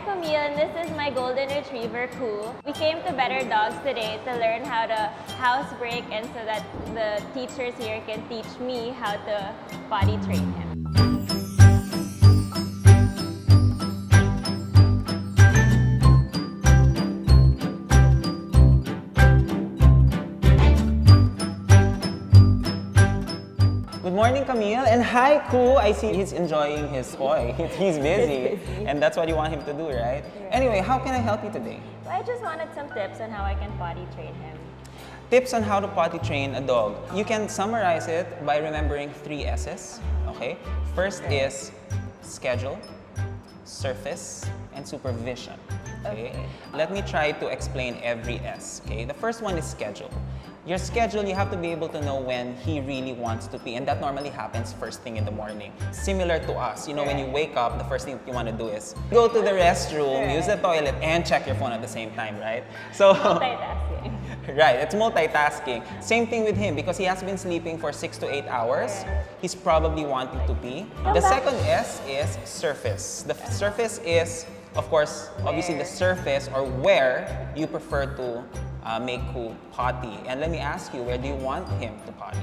Camille, and this is my golden retriever, Koo. We came to Better Dogs today to learn how to house break and so that the teachers here can teach me how to potty train him. Good morning, Camille, and hi, Koo. I see he's enjoying his toy. He's busy, and that's what you want him to do, right? Anyway, how can I help you today? I just wanted some tips on how I can potty train him. Tips on how to potty train a dog. You can summarize it by remembering 3 S's, okay? First is schedule, surface, and supervision, okay? Let me try to explain every S, okay? The first one is schedule. Your schedule, you have to be able to know when he really wants to pee, and that normally happens first thing in the morning. Similar to us, you know, when you wake up, the first thing you want to do is go to the restroom, use the toilet, and check your phone at the same time, right? So, Multitasking. right, it's multitasking. Same thing with him, because he has been sleeping for 6 to 8 hours. He's probably wanting to pee. The second S is surface. The surface is, of course, obviously the surface or where you prefer to make Koo potty. And let me ask you, where do you want him to potty?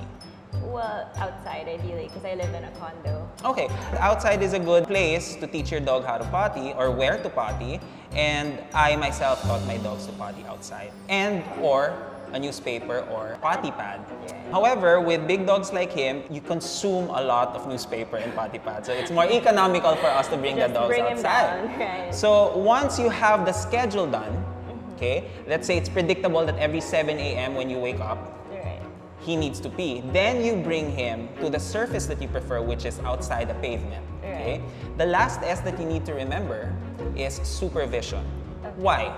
Well, outside ideally, because I live in a condo. Okay, outside is a good place to teach your dog how to potty or where to potty. And I myself taught my dogs to potty outside and or a newspaper or potty pad. However, with big dogs like him, you consume a lot of newspaper and potty pad. So it's more economical for us to bring the dogs outside. Him down, right. So once you have the schedule done, okay, let's say it's predictable that every 7 a.m. when you wake up, he needs to pee. Then you bring him to the surface that you prefer, which is outside the pavement. Okay? The last S that you need to remember is supervision. Why?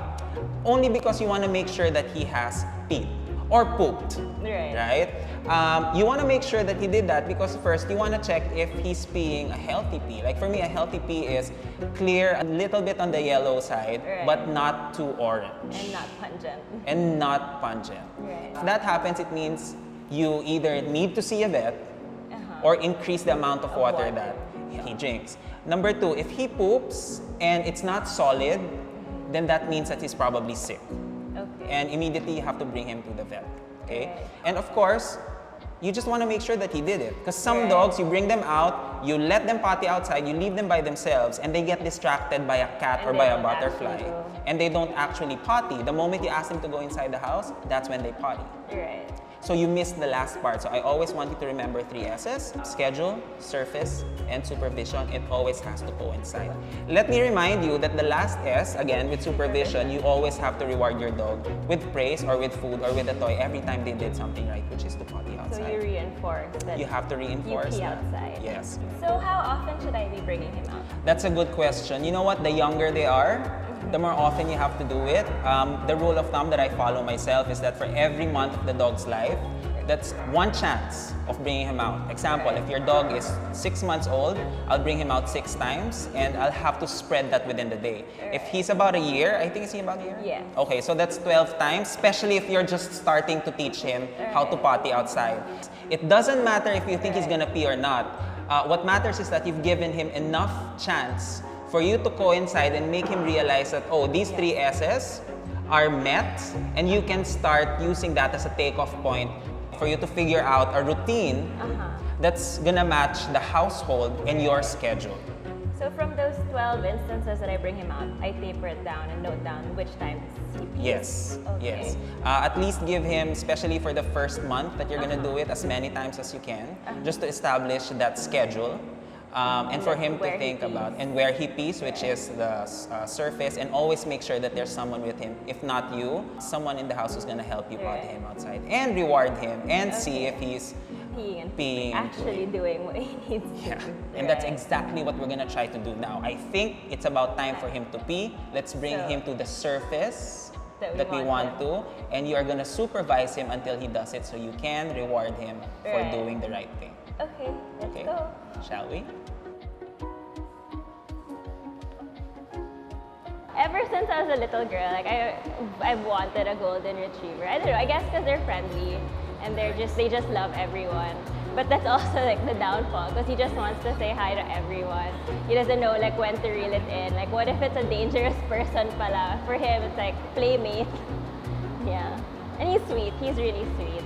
Only because you want to make sure that he has peed or pooped. Right? You want to make sure that he did that because first you want to check if he's peeing a healthy pee. Like for me, a healthy pee is clear, a little bit on the yellow side, but not too orange. And not pungent. And not pungent. If that happens, it means you either need to see a vet or increase the amount of water that he drinks. Number 2, if he poops and it's not solid, then that means that he's probably sick. And immediately you have to bring him to the vet. Okay? And of course, you just want to make sure that he did it. Because some dogs, you bring them out, you let them potty outside, you leave them by themselves, and they get distracted by a cat or by a butterfly. And they don't actually potty. The moment you ask them to go inside the house, that's when they potty. So you missed the last part. So I always want you to remember 3 S's: schedule, surface, and supervision. It always has to coincide. Let me remind you that the last S, again, with supervision, you always have to reward your dog with praise or with food or with a toy every time they did something right, which is to potty outside. So you reinforce that. You have to reinforce you pee that. outside. Yes. So how often should I be bringing him out? That's a good question. You know what? The younger they are, the more often you have to do it. The rule of thumb that I follow myself is that for every month of the dog's life, that's 1 chance of bringing him out. Example, if your dog is 6 months old, I'll bring him out 6 times and I'll have to spread that within the day. If he's about a year, I think is he about a year? Yeah. Okay, so that's 12 times, especially if you're just starting to teach him how to potty outside. It doesn't matter if you think he's gonna pee or not. What matters is that you've given him enough chance for you to coincide and make him realize that, oh, these 3 S's are met, and you can start using that as a takeoff point for you to figure out a routine that's gonna match the household and your schedule. So from those 12 instances that I bring him out, I taper it down and note down which times he pees. Yes, yes. At least give him, especially for the first month that you're gonna do it, as many times as you can, just to establish that schedule. And for him to think about and where he pees, which is the surface, and always make sure that there's someone with him. If not you, someone in the house who's gonna help you potty him outside and reward him and see if he's peeing actually doing what he needs to do. And that's exactly what we're gonna try to do now. I think it's about time for him to pee. Let's bring him to the surface that we want to, and you are gonna supervise him until he does it so you can reward him for doing the right thing. Okay, let's go. Shall we? Ever since I was a little girl, like I've wanted a golden retriever. I don't know, I guess because they're friendly and they just love everyone. But that's also like the downfall because he just wants to say hi to everyone. He doesn't know like when to reel it in. Like what if it's a dangerous person pala? For him, it's like playmate. Yeah. And he's sweet. He's really sweet.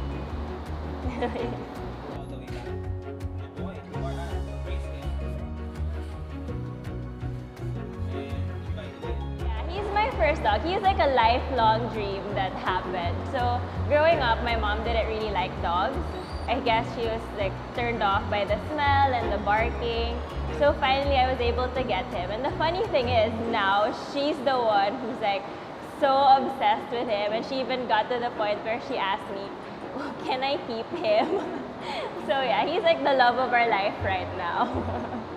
My first dog. He's like a lifelong dream that happened. So growing up, my mom didn't really like dogs. I guess she was like turned off by the smell and the barking. So finally I was able to get him. And the funny thing is now she's the one who's like so obsessed with him, and she even got to the point where she asked me, oh, can I keep him? So yeah, he's like the love of our life right now.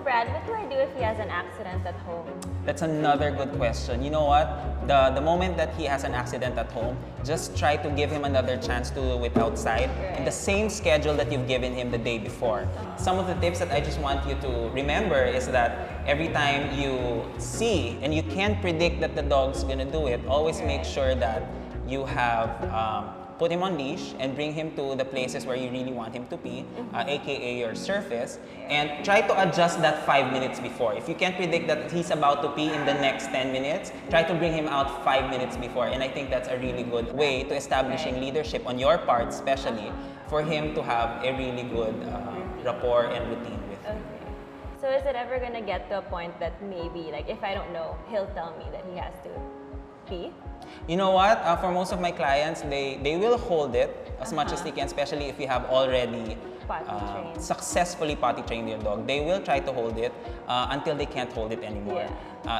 Brad, what do I do if he has an accident at home? That's another good question. You know what? The moment that he has an accident at home, just try to give him another chance to do it outside in the same schedule that you've given him the day before. Some of the tips that I just want you to remember is that every time you see and you can't predict that the dog's gonna do it, always make sure that you have put him on leash and bring him to the places where you really want him to pee, aka your surface, and try to adjust that 5 minutes before. If you can't predict that he's about to pee in the next 10 minutes, try to bring him out 5 minutes before. And I think that's a really good way to establishing leadership on your part, especially for him to have a really good rapport and routine with you. Okay. So is it ever gonna get to a point that maybe, like if I don't know, he'll tell me that he has to pee? You know what? For most of my clients, they will hold it as much as they can, especially if you have already successfully potty trained your dog. They will try to hold it until they can't hold it anymore.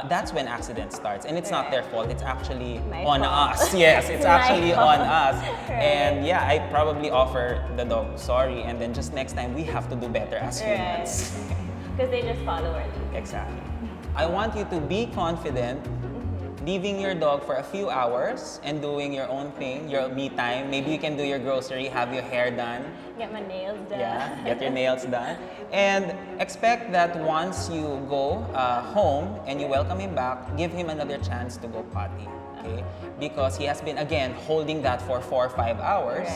That's when accident starts, and it's not their fault. It's actually on us. Yes, it's actually on us. And yeah, I probably offer the dog sorry, and then just next time we have to do better as humans. Because they just follow our lead. Exactly. I want you to be confident leaving your dog for a few hours and doing your own thing, your me time. Maybe you can do your grocery, have your hair done. Get my nails done. Yeah, get your nails done. And expect that once you go home and you welcome him back, give him another chance to go potty. Okay? Because he has been, again, holding that for 4 or 5 hours.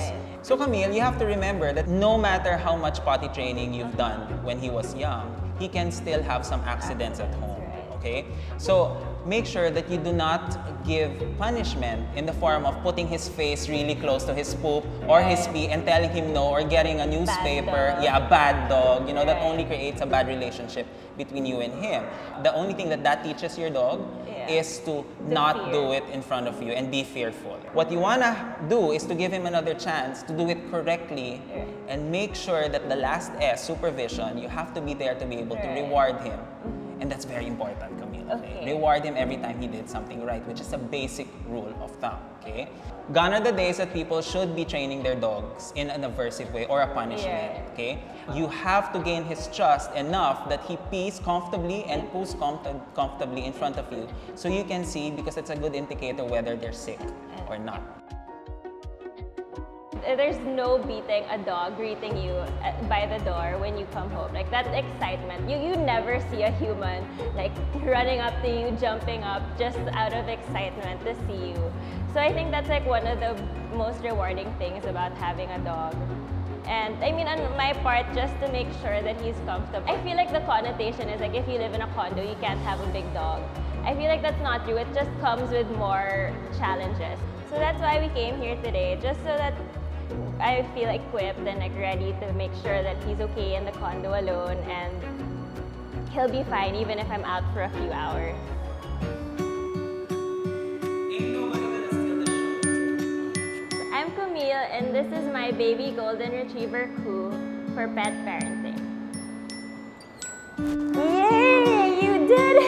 So Camille, you have to remember that no matter how much potty training you've done when he was young, he can still have some accidents at home. Okay? So make sure that you do not give punishment in the form of putting his face really close to his poop or his pee and telling him no, or getting a newspaper. Yeah, a bad dog. You know, that only creates a bad relationship between you and him. The only thing that teaches your dog is to not do it in front of you and be fearful. What you wanna do is to give him another chance to do it correctly and make sure that the last S, supervision, you have to be there to be able to reward him. And that's very important, Camille. Okay? Reward him every time he did something right, which is a basic rule of thumb. Okay? Gone are the days that people should be training their dogs in an aversive way or a punishment. Okay? You have to gain his trust enough that he pees comfortably and poos comfortably in front of you, so you can see, because it's a good indicator whether they're sick or not. There's no beating a dog greeting you by the door when you come home. Like, that's excitement. You never see a human like running up to you, jumping up just out of excitement to see you. So I think that's like one of the most rewarding things about having a dog. And I mean, on my part, just to make sure that he's comfortable. I feel like the connotation is like if you live in a condo, you can't have a big dog. I feel like that's not true. It just comes with more challenges. So that's why we came here today, just so that I feel equipped and like ready to make sure that he's okay in the condo alone, and he'll be fine even if I'm out for a few hours. I'm Camille, and this is my baby golden retriever Ku for pet parenting. Yay! You did